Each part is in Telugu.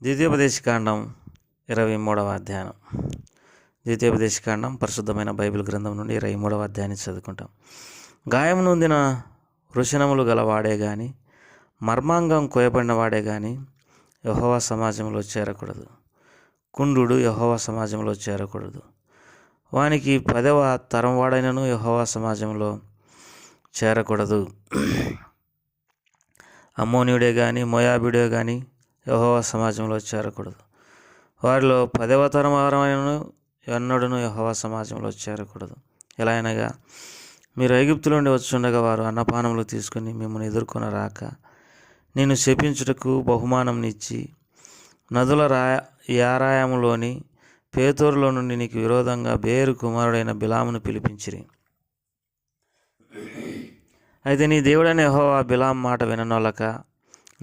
ద్వితీయోపదేశకాండం 23వ అధ్యాయం. ద్వితీయోపదేశకాండం పరిశుద్ధమైన బైబిల్ గ్రంథం నుండి 23వ అధ్యాయాన్ని చదువుకుంటాం. గాయం నొందిన వృషణములు గలవాడే గాని, మర్మాంగం కోయబడిన వాడే గాని యెహోవా సమాజంలో చేరకూడదు. కుండు యెహోవా సమాజంలో చేరకూడదు. వానికి 10వ తరం వాడైనను యెహోవా సమాజంలో చేరకూడదు. అమ్మోనీయుడే గాని, మోయాబీడే గాని యెహోవా సమాజంలో చేరకూడదు. వారిలో 10వ తరం వారైనను ఎన్నడూను యెహోవా సమాజంలో చేరకూడదు. ఎలా అయినగా మీరు ఐగుప్తు నుండి వచ్చుండగా వారు అన్నపానములు తీసుకుని మిమ్మల్ని ఎదుర్కొని రాక నేను శపించుటకు బహుమానంనిచ్చి నదుల యారాయములోని పేతోరులో నుండి నీకు విరోధంగా బేరు కుమారుడైన బిలామును పిలిపించిరి. అయితే నీ దేవుడైన యెహోవా బిలాం మాట విననొల్లక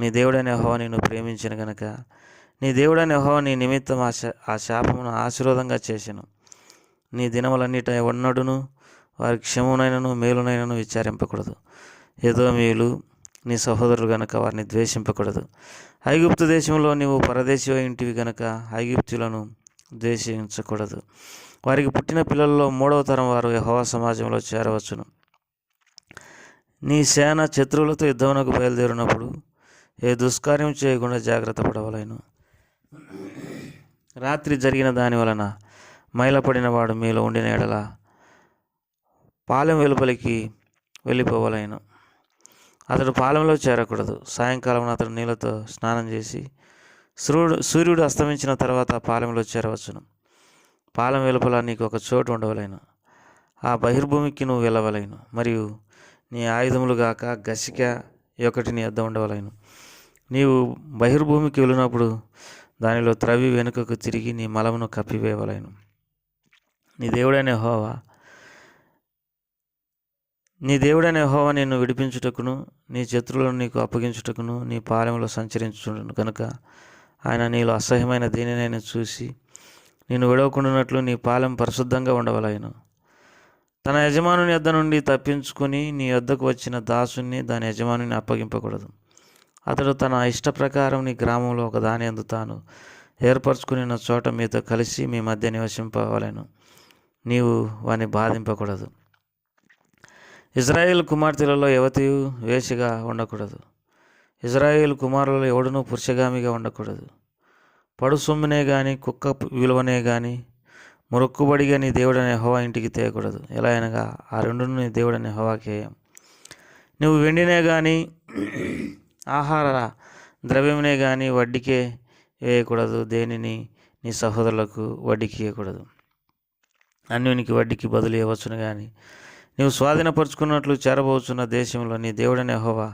నీ దేవుడైన యెహోవా నిన్ను ప్రేమించిన గనుక నీ దేవుడైన యెహోవా నీ నిమిత్తం ఆ శాపమును ఆశీర్వాదంగా చేసెను. నీ దినములన్నిట ఎన్నడూను వారి క్షేమమునైనను మేలునైనను విచారింపకూడదు. ఎదోమీయులు నీ సహోదరులు గనుక వారిని ద్వేషింపకూడదు. ఐగుప్తు దేశంలో నీవు పరదేశి ఇంటివి గనుక ఐగుప్తులను ద్వేషించకూడదు. వారికి పుట్టిన పిల్లల్లో 3వ తరం వారు యెహోవా సమాజంలో చేరవచ్చును. నీ సేన శత్రువులతో యుద్ధమునకు బయలుదేరినప్పుడు ఏ దుష్కార్యం చేయకుండా జాగ్రత్త పడవలెను. రాత్రి జరిగిన దాని వలన మైలపడిన వాడు మీలో ఉండిన ఎడల పాలెం వెలుపలికి వెళ్ళిపోవలెను. అతడు పాలెంలో చేరకూడదు. సాయంకాలం అతడు నీళ్ళతో స్నానం చేసి సూర్యుడు అస్తమించిన తర్వాత పాలెంలో చేరవచ్చును. పాలెం వెలుపల నీకు ఒక చోటు ఉండవలెను. ఆ బహిర్భూమికి నువ్వు వెళ్ళవలెను. మరియు నీ ఆయుధములు గాక గసిక ఒకటి నీ వద్ద ఉండవలెను. నీవు బహిర్భూమికి వెళ్ళినప్పుడు దానిలో త్రవ్వి వెనుకకు తిరిగి నీ మలమును కప్పివేయవలెను. నీ దేవుడైన యెహోవా నిన్ను విడిపించుటకును నీ శత్రువులను నీకు అప్పగించుటకును నీ పాలెంలో సంచరించును కనుక ఆయన నీలో అసహ్యమైన దేనినైనా చూసి నిన్ను విడవకుండానట్లు నీ పాలెం పరిశుద్ధంగా ఉండవలెను. తన యజమానుని యొద్ద నుండి తప్పించుకుని నీ యొద్దకు వచ్చిన దాసుని దాని యజమానుని అప్పగింపకూడదు. అతడు తన ఇష్ట ప్రకారం నీ గ్రామంలో ఒక దాని యందు తాను ఏర్పరచుకున్న చోట మీతో కలిసి మీ మధ్య నివసింపవలెను. నీవు వాని బాధింపకూడదు. ఇజ్రాయేలు కుమార్తెలలో యువతియు వేషిగా ఉండకూడదు. ఇజ్రాయేలు కుమారులలో ఎవడునూ పురుషగామిగా ఉండకూడదు. పడు సొమ్మునే గాని కుక్క విలువనే గాని మొక్కుబడిగా నీ దేవుడైన యెహోవా ఇంటికి తేయకూడదు. ఎలా అయినగా ఆ రెండును నీ దేవుడైన యెహోవాకే. నువ్వు వెండినే గాని ఆహార ద్రవ్యమునే గాని వడ్డీకే వేయకూడదు. దేనిని నీ సహోదరులకు వడ్డీకి ఇవ్వకూడదు. అన్యునికి వడ్డీకి బదులు ఇవ్వచ్చును కానీ నీవు స్వాధీనపరుచుకున్నట్లు చేరబోచున్న దేశంలో నీ దేవుడైన యెహోవా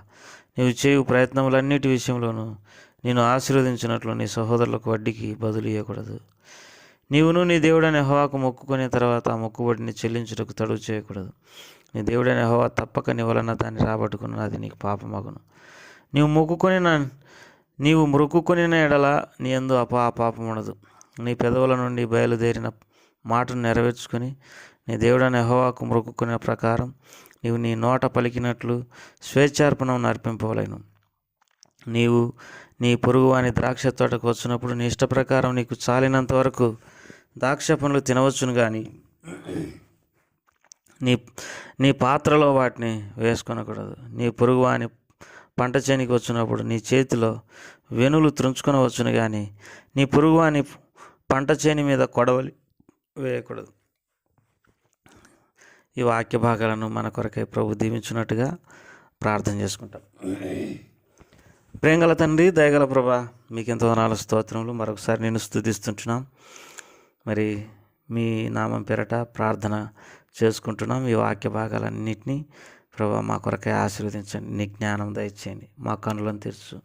నీవు చేయు ప్రయత్నములన్నిటి విషయంలోనూ నేను ఆశీర్వదించినట్లు నీ సహోదరులకు వడ్డీకి బదులు ఇవ్వకూడదు. నీవును నీ దేవుడైన యెహోవాకు మొక్కుకునే తర్వాత ఆ మొక్కుబడిని చెల్లించుటకు తడువు చేయకూడదు. నీ దేవుడైన యెహోవా తప్పక నీ వలన దాన్ని రాబట్టుకున్నది నీకు పాపమగును. నీవు మొక్కుకొనిన ఎడల నీ యందు పాపం ఉండదు. నీ పెదవుల నుండి బయలుదేరిన మాటను నెరవేర్చుకొని నీ దేవుడైన యెహోవాకు మొక్కుకునే ప్రకారం నీవు నీ నోట పలికినట్లు స్వేచ్ఛార్పణం అర్పింపవలెను. నీవు నీ పొరుగువాని ద్రాక్ష తోటకు వచ్చినప్పుడు నీ ఇష్ట ప్రకారం నీకు చాలినంత వరకు ద్రాక్ష పండ్లు తినవచ్చును కానీ నీ పాత్రలో వాటిని వేసుకొనకూడదు. నీ పొరుగువాని పంట చేనికి వచ్చినప్పుడు నీ చేతిలో వెనులు త్రుంచుకొనవచ్చును కానీ నీ పొరుగువాని పంట చేని మీద కొడవలి వేయకూడదు. ఈ వాక్య భాగాలను మన కొరకై ప్రభు దీవించున్నట్టుగా ప్రార్థన చేసుకుంటాం. ప్రేంగల తండ్రి, దయగల ప్రభా, మీకెంతో వందనాలు, స్తోత్రములు. మరొకసారి నేను స్తుతిస్తుంటున్నాం. మరి మీ నామం పేరట ప్రార్థన చేసుకుంటున్నాం. ఈ వాక్య భాగాలన్నింటినీ ప్రభా మా కొరకై ఆశీర్వదించండి. నీ జ్ఞానం దయచేయండి. మా కనులను తెరచు,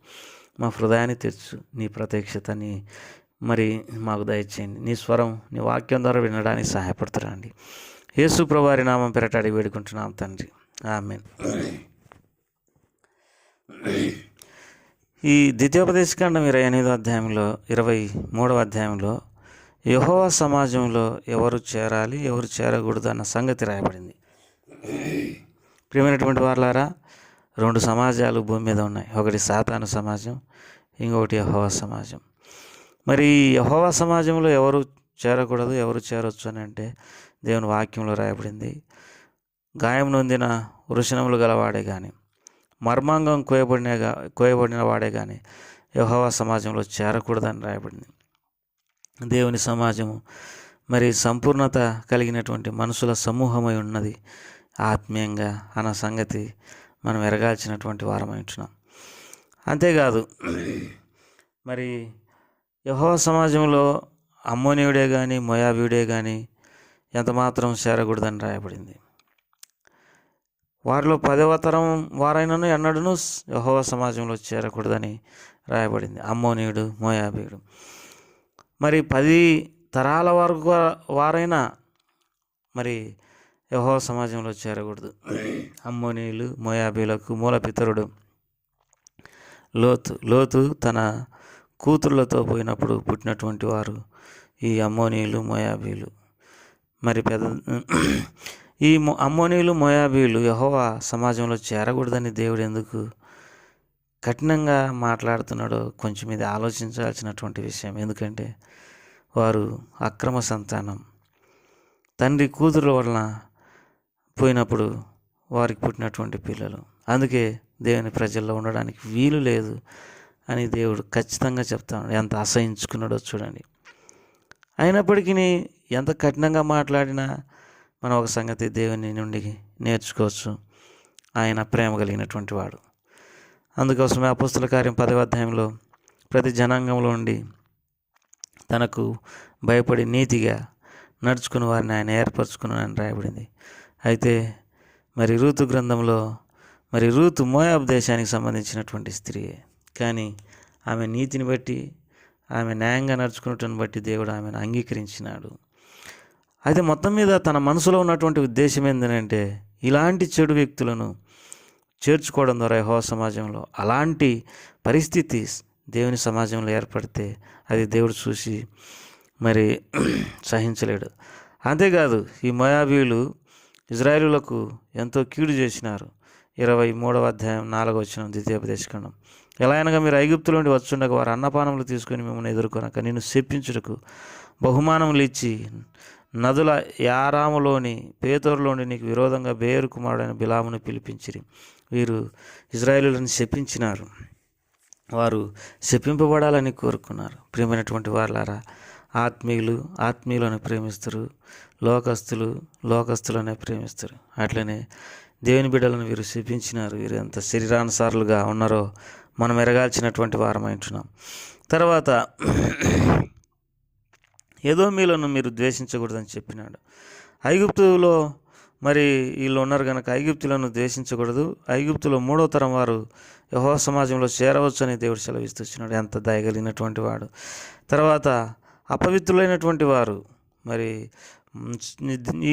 మా హృదయాన్ని తెరచు. నీ ప్రత్యక్షతని మరి మాకు దయచేయండి. నీ స్వరం నీ వాక్యం ద్వారా వినడానికి సహాయపడుతురండి. యేసు ప్రభువారి నామం పేరట అడిగి వేడుకుంటున్నాం తండ్రి, ఆమేన్. ఈ ద్వితీయోపదేశకాండం 28వ అధ్యాయంలో 23వ అధ్యాయంలో యెహోవా సమాజంలో ఎవరు చేరాలి, ఎవరు చేరకూడదు అన్న సంగతి రాయబడింది. ప్రియమైనటువంటి వారలారా, 2 సమాజాలు భూమి మీద ఉన్నాయి. ఒకటి సాతాను సమాజం, ఇంకొకటి యెహోవా సమాజం. మరి యెహోవా సమాజంలో ఎవరు చేరకూడదు, ఎవరు చేరొచ్చు అని అంటే దేవుని వాక్యంలో రాయబడింది. గాయం నొందిన వృషణములు గలవాడే కానీ, మర్మాంగం కోయబడిన వాడే కానీ యెహోవా సమాజంలో చేరకూడదని రాయబడింది. దేవుని సమాజము మరి సంపూర్ణత కలిగినటువంటి మనుషుల సమూహమై ఉన్నది ఆత్మీయంగా అన్న సంగతి మనం ఎరగాల్సినటువంటి వారమై ఉంటున్నాం. అంతేకాదు మరి యెహోవా సమాజంలో అమ్మోనీయుడే కానీ మోయాబీయుడే కానీ ఎంతమాత్రం చేరకూడదని రాయబడింది. వారిలో 10వ తరం వారైనను ఎన్నడూను యెహోవా సమాజంలో చేరకూడదని రాయబడింది. అమ్మోనీయుడు, మోయాబీయుడు. మరి 10 తరాల వరకు వారైనా మరి యెహోవా సమాజంలో చేరకూడదు. అమ్మోనీయులు, మోయాబీయులకు మూలపితరుడు లోతు తన కూతుర్లతో పోయినప్పుడు పుట్టినటువంటి వారు ఈ అమ్మోనీయులు, మోయాబీయులు. మరి ఈ అమ్మోనీయులు, మోయాబీయులు యెహోవా సమాజంలో చేరకూడదని దేవుడు ఎందుకు కఠినంగా మాట్లాడుతున్నాడో కొంచెం ఇది ఆలోచించాల్సినటువంటి విషయం. ఎందుకంటే వారు అక్రమ సంతానం. తండ్రి కూతురు వలన పోయినప్పుడు వారికి పుట్టినటువంటి పిల్లలు. అందుకే దేవుని ప్రజల్లో ఉండడానికి వీలు లేదు అని దేవుడు ఖచ్చితంగా చెప్తాడు. ఎంత అసహించుకున్నాడో చూడండి. అయినప్పటికీ ఎంత కఠినంగా మాట్లాడినా మనం ఒక సంగతి దేవుని నుండి నేర్చుకోవచ్చు. ఆయన ప్రేమ కలిగినటువంటి వాడు. అందుకోసమే అపోస్తల కార్యం 10వ అధ్యాయంలో ప్రతి జనాంగంలో ఉండి తనకు భయపడి నీతిగా నడుచుకుని వారిని ఆయన ఏర్పరచుకున్నానని రాయబడింది. అయితే మరి రూతు గ్రంథంలో మరి రూతు మోయాబు దేశానికి సంబంధించినటువంటి స్త్రీయే. కానీ ఆమె నీతిని బట్టి, ఆమె న్యాయంగా నడుచుకున్నట్టుని బట్టి దేవుడు ఆమెను అంగీకరించినాడు. అయితే మొత్తం మీద తన మనసులో ఉన్నటువంటి ఉద్దేశం ఏంటంటే ఇలాంటి చెడు వ్యక్తులను చేర్చుకోవడం ద్వారా యెహోవా సమాజంలో అలాంటి పరిస్థితి దేవుని సమాజంలో ఏర్పడితే అది దేవుడు చూసి మరి సహించలేడు. అంతేకాదు ఈ మోయాబీయులు ఇజ్రాయేలులకు ఎంతో కీడు చేసినారు. 23వ అధ్యాయం 4వ వచనం ద్వితీయోపదేశకాండం. ఎలా అనగా మీరు ఐగుప్తుల నుండి వచ్చుండగా వారు అన్నపానములు తీసుకొని మిమ్మల్ని ఎదుర్కొనక నిన్ను శపించుటకు బహుమానములు ఇచ్చి నదుల యారాములోని పేతోరులోని నీకు విరోధంగా బేరు కుమారుడైన బిలామును పిలిపించిరి. వీరు ఇజ్రాయేలులను శపించినారు. వారు శపింపబడాలని కోరుకున్నారు. ప్రియమైనటువంటి వారులారా, ఆత్మీయులను ప్రేమిస్తారు, లోకస్తులనే ప్రేమిస్తారు. అట్లనే దేవుని బిడ్డలను వీరు శపించినారు. వీరు ఎంత శరీరానుసారులుగా ఉన్నారో మనం ఎరగాల్సినటువంటి వారమై ఉంటున్నాం. తర్వాత ఎదోమీయులను మీరు ద్వేషించకూడదని చెప్పినాడు. ఐగుప్తులో మరి వీళ్ళు ఉన్నారు కనుక ఐగుప్తులను ద్వేషించకూడదు. ఐగుప్తులో 3వ తరం వారు యెహోవా సమాజంలో చేరవచ్చు అని దేవుడు సెలవిస్తున్నాడు. ఎంత దయగలిగినటువంటి వాడు. తర్వాత అపవిత్రులైనటువంటి వారు మరి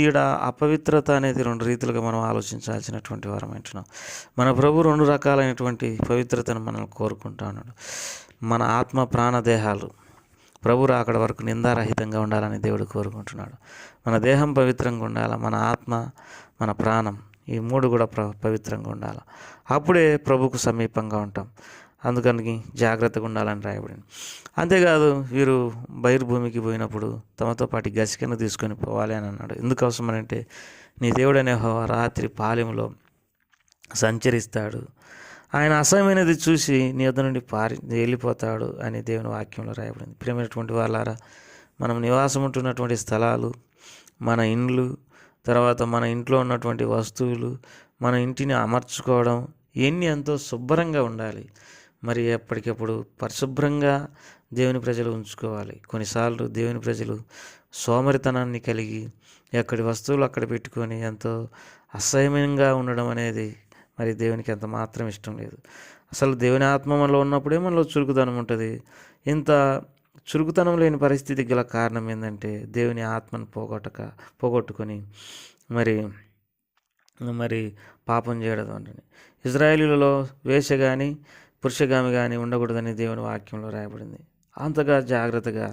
ఈడ అపవిత్రత అనేది 2 రీతిలుగా మనం ఆలోచించాల్సినటువంటి వారం అంటున్నాం. మన ప్రభు 2 రకాలైనటువంటి పవిత్రతను మనం కోరుకుంటా ఉన్నాడు. మన ఆత్మ, ప్రాణ, దేహాలు ప్రభు రాకడ వరకు నిందారహితంగా ఉండాలని దేవుడు కోరుకుంటున్నాడు. మన దేహం పవిత్రంగా ఉండాలి, మన ఆత్మ, మన ప్రాణం ఈ 3 కూడా పవిత్రంగా ఉండాలి. అప్పుడే ప్రభుకు సమీపంగా ఉంటాం. అందుకని జాగ్రత్తగా ఉండాలని రాయబడింది. అంతేకాదు వీరు బహిర్భూమికి పోయినప్పుడు తమతో పాటు గసికను తీసుకొని పోవాలి అని అన్నాడు. ఎందుకోసం అంటే నీ దేవుడైన యెహోవా రాత్రి పాలెంలో సంచరిస్తాడు, ఆయన అసహ్యమైనది చూసి నీ వద్ద నుండి వెళ్ళిపోతాడు అని దేవుని వాక్యంలో రాయబడింది. ప్రియమైనటువంటి వాళ్ళారా, మనం నివాసం ఉంటున్నటువంటి స్థలాలు, మన ఇండ్లు, తర్వాత మన ఇంట్లో ఉన్నటువంటి వస్తువులు, మన ఇంటిని అమర్చుకోవడం ఇవన్నీ ఎంతో శుభ్రంగా ఉండాలి. మరి ఎప్పటికప్పుడు పరిశుభ్రంగా దేవుని ప్రజలు ఉంచుకోవాలి. కొన్నిసార్లు దేవుని ప్రజలు సోమరితనాన్ని కలిగి ఎక్కడి వస్తువులు అక్కడ పెట్టుకొని ఎంతో అసహ్యంగా ఉండడం అనేది మరి దేవునికి ఎంత మాత్రం ఇష్టం లేదు. అసలు దేవుని ఆత్మ మనలో ఉన్నప్పుడే మనలో చురుకుతనం ఉంటుంది. ఇంత చురుకుతనం లేని పరిస్థితి గల కారణం ఏంటంటే దేవుని ఆత్మను పోగొట్టుకొని మరి పాపం చేయడం అంటే ఇజ్రాయేలీలలో వేష కానీ పురుషగామి కానీ ఉండకూడదని దేవుని వాక్యంలో రాయబడింది. అంతగా జాగ్రత్తగా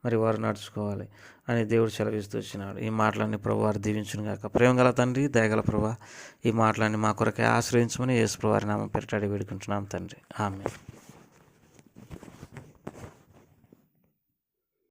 మరి వారు నడుచుకోవాలి అని దేవుడు సెలవిస్తూ వచ్చినాడు. ఈ మాటలన్నీ ప్రభు వారు దీవించును గాక. ప్రేమ గల తండ్రి, దయగల ప్రభు, ఈ మాటలన్నీ మా కొరకే ఆశ్రయించమని యేసు ప్రభు వారి నామం పేరిట వేడుకుంటున్నాం తండ్రి. ఆమేన్.